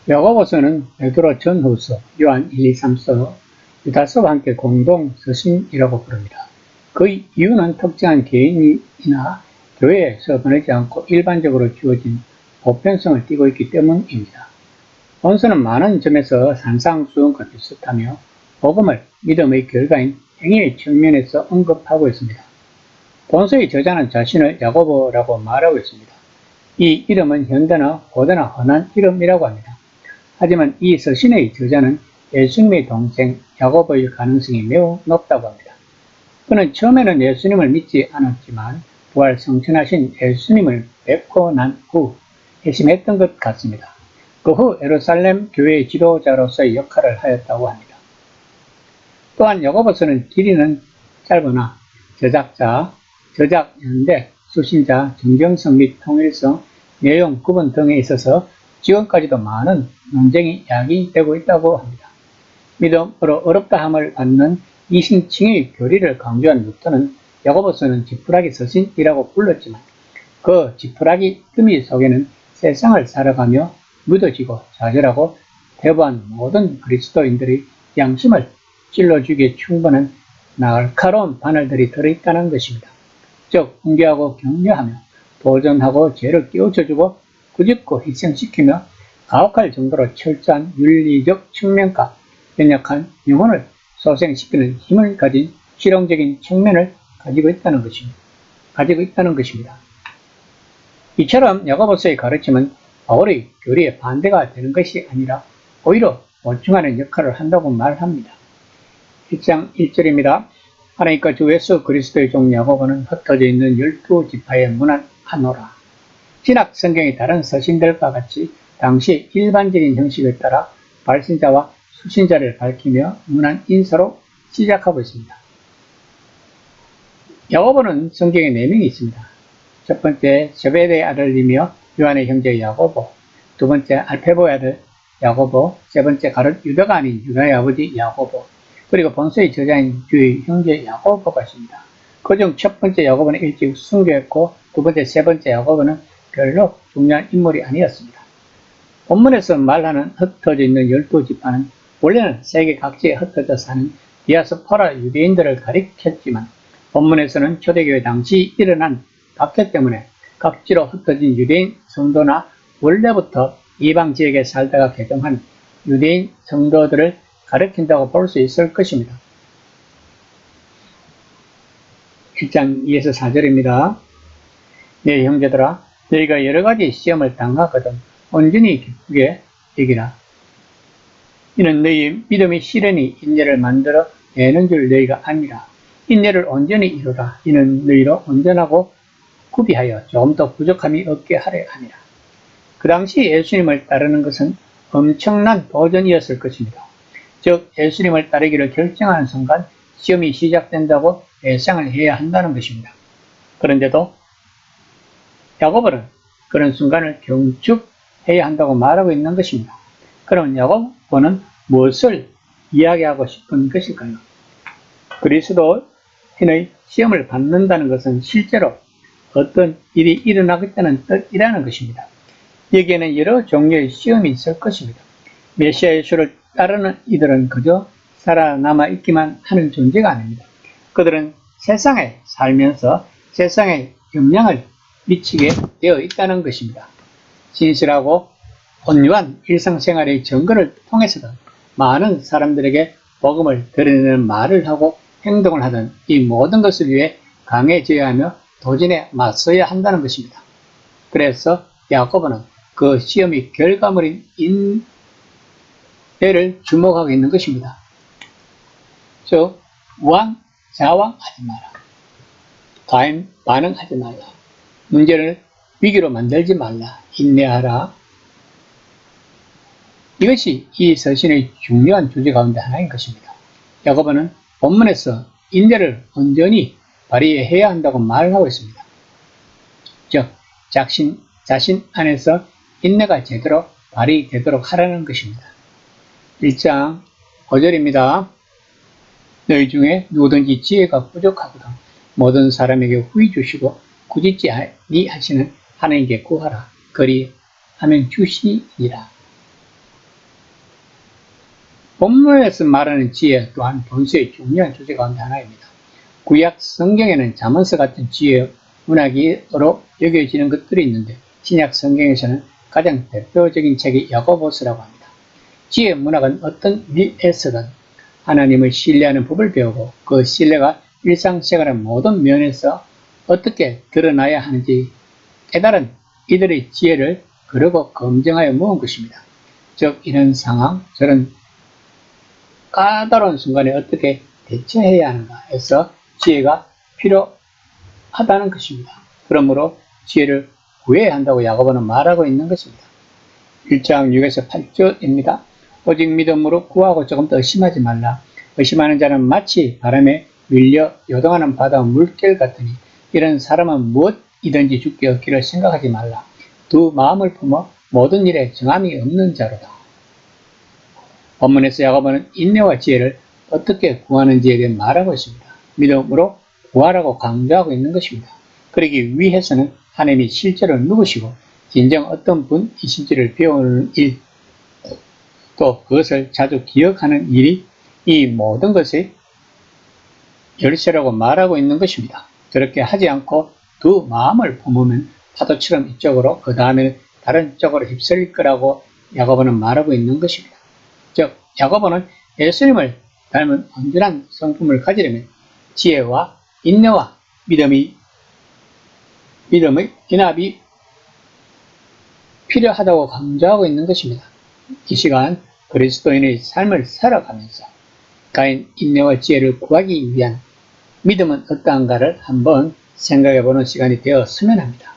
야고보서는 베드로 전후서, 요한 1, 2, 3서, 유다서와 함께 공동 서신이라고 부릅니다. 그 이유는 특정한 개인이나 교회에서 보내지 않고 일반적으로 주어진 보편성을 띠고 있기 때문입니다. 본서는 많은 점에서 산상수훈과 비슷하며 복음을 믿음의 결과인 행위의 측면에서 언급하고 있습니다. 본서의 저자는 자신을 야고보라고 말하고 있습니다. 이 이름은 현대나 고대나 흔한 이름이라고 합니다. 하지만 이 서신의 저자는 예수님의 동생 야고보일 가능성이 매우 높다고 합니다. 그는 처음에는 예수님을 믿지 않았지만 부활 성천하신 예수님을 뵙고 난 후 회심했던 것 같습니다. 그 후 예루살렘 교회의 지도자로서의 역할을 하였다고 합니다. 또한 야고보서는 길이는 짧으나 저작연대, 수신자, 정정성 및 통일성, 내용 구분 등에 있어서 지금까지도 많은 논쟁이 야기되고 있다고 합니다. 믿음으로 어렵다함을 받는 이신칭의 교리를 강조한 루터는 야고보서는 지푸라기 서신이라고 불렀지만 그 지푸라기 의미 속에는 세상을 살아가며 무뎌지고 좌절하고 대부한 모든 그리스도인들의 양심을 찔러주기에 충분한 날카로운 바늘들이 들어있다는 것입니다. 즉 훈계하고 격려하며 도전하고 죄를 깨우쳐주고 꾸짖고 희생시키며 가혹할 정도로 철저한 윤리적 측면과 연약한 영혼을 소생시키는 힘을 가진 실용적인 측면을 가지고 있다는 것입니다. 이처럼 야고보서의 가르침은 바울의 교리에 반대가 되는 것이 아니라 오히려 보충하는 역할을 한다고 말합니다. 1장 1절입니다. 하나님과 주 예수 그리스도의 종 야고보는 흩어져 있는 12지파에 문안하노라. 신약 성경의 다른 서신들과 같이 당시 일반적인 형식에 따라 발신자와 수신자를 밝히며 문안 인사로 시작하고 있습니다. 야고보는 성경에 4명이 있습니다. 첫 번째 제베데의 아들이며 요한의 형제 야고보, 두 번째 알페보의 아들 야고보, 세 번째 가룟 유다가 아닌 유다의 아버지 야고보, 그리고 본서의 저자인 주의 형제 야고보가 있습니다. 그중 첫 번째 야고보는 일찍 순교했고 두 번째, 세 번째 야고보는 별로 중요한 인물이 아니었습니다. 본문에서 말하는 흩어져 있는 12지파는 원래는 세계 각지에 흩어져 사는 디아스포라 유대인들을 가리켰지만 본문에서는 초대교회 당시 일어난 박해 때문에 각지로 흩어진 유대인 성도나 원래부터 이방 지역에 살다가 개종한 유대인 성도들을 가리킨다고 볼 수 있을 것입니다. 1장 2에서 4절입니다. 내 형제들아, 너희가 여러가지 시험을 당하거든 온전히 기쁘게 여기라. 이는 너희 믿음의 시련이 인내를 만들어 내는 줄 너희가 아니라. 인내를 온전히 이루라. 이는 너희로 온전하고 구비하여 조금 더 부족함이 없게 하려 함이라. 그 당시 예수님을 따르는 것은 엄청난 도전이었을 것입니다. 즉 예수님을 따르기를 결정하는 순간 시험이 시작된다고 예상을 해야 한다는 것입니다. 그런데도 야고보는 그런 순간을 경축해야 한다고 말하고 있는 것입니다. 그럼 야고보는 무엇을 이야기하고 싶은 것일까요? 그리스도인의 시험을 받는다는 것은 실제로 어떤 일이 일어나겠다는 뜻이라는 것입니다. 여기에는 여러 종류의 시험이 있을 것입니다. 메시아 예수를 따르는 이들은 그저 살아남아 있기만 하는 존재가 아닙니다. 그들은 세상에 살면서 세상에 영향을 미치게 되어 있다는 것입니다. 진실하고 온유한 일상생활의 증거를 통해서든 많은 사람들에게 복음을 드러내는 말을 하고 행동을 하든 이 모든 것을 위해 강해져야 하며 도전에 맞서야 한다는 것입니다. 그래서 야고보는 그 시험의 결과물인 인내를 주목하고 있는 것입니다. 즉 자왕하지 마라. 과잉 반응하지 말라. 문제를 위기로 만들지 말라. 인내하라. 이것이 이 서신의 중요한 주제 가운데 하나인 것입니다. 야고보는 본문에서 인내를 온전히 발휘해야 한다고 말하고 있습니다. 즉 자신 안에서 인내가 제대로 발휘되도록 하라는 것입니다. 1장 5절입니다. 너희 중에 누구든지 지혜가 부족하거든 모든 사람에게 후히 주시고 꾸짖지 아니하시는 하나님께 구하라. 그리하면 주시리라. 본문에서 말하는 지혜 또한 본서의 중요한 주제 가운데 하나입니다. 구약 성경에는 잠언서 같은 지혜 문학으로 여겨지는 것들이 있는데 신약 성경에서는 가장 대표적인 책이 야고보서라고 합니다. 지혜 문학은 어떤 일에서든 하나님을 신뢰하는 법을 배우고 그 신뢰가 일상생활의 모든 면에서 어떻게 드러나야 하는지 깨달은 이들의 지혜를 그러고 검증하여 모은 것입니다. 즉 이런 상황, 저런 까다로운 순간에 어떻게 대처해야 하는가 해서 지혜가 필요하다는 것입니다. 그러므로 지혜를 구해야 한다고 야고보는 말하고 있는 것입니다. 1장 6에서 8절입니다. 오직 믿음으로 구하고 조금 더 의심하지 말라. 의심하는 자는 마치 바람에 밀려 요동하는 바다 물결 같으니 이런 사람은 무엇이든지 주께 얻기를 생각하지 말라. 두 마음을 품어 모든 일에 정함이 없는 자로다. 본문에서 야고보는 인내와 지혜를 어떻게 구하는지에 대해 말하고 있습니다. 믿음으로 구하라고 강조하고 있는 것입니다. 그러기 위해서는 하나님이 실제로 누구시고 진정 어떤 분이신지를 배우는 일, 또 그것을 자주 기억하는 일이 이 모든 것의 열쇠라고 말하고 있는 것입니다. 저렇게 하지 않고 두 마음을 품으면 파도처럼 이쪽으로 그 다음에 다른 쪽으로 휩쓸릴 거라고 야고보는 말하고 있는 것입니다. 즉 야고보는 예수님을 닮은 온전한 성품을 가지려면 지혜와 인내와 믿음의 연합이 필요하다고 강조하고 있는 것입니다. 이 시간 그리스도인의 삶을 살아가면서 가인 인내와 지혜를 구하기 위한 믿음은 어떠한가를 한번 생각해 보는 시간이 되었으면 합니다.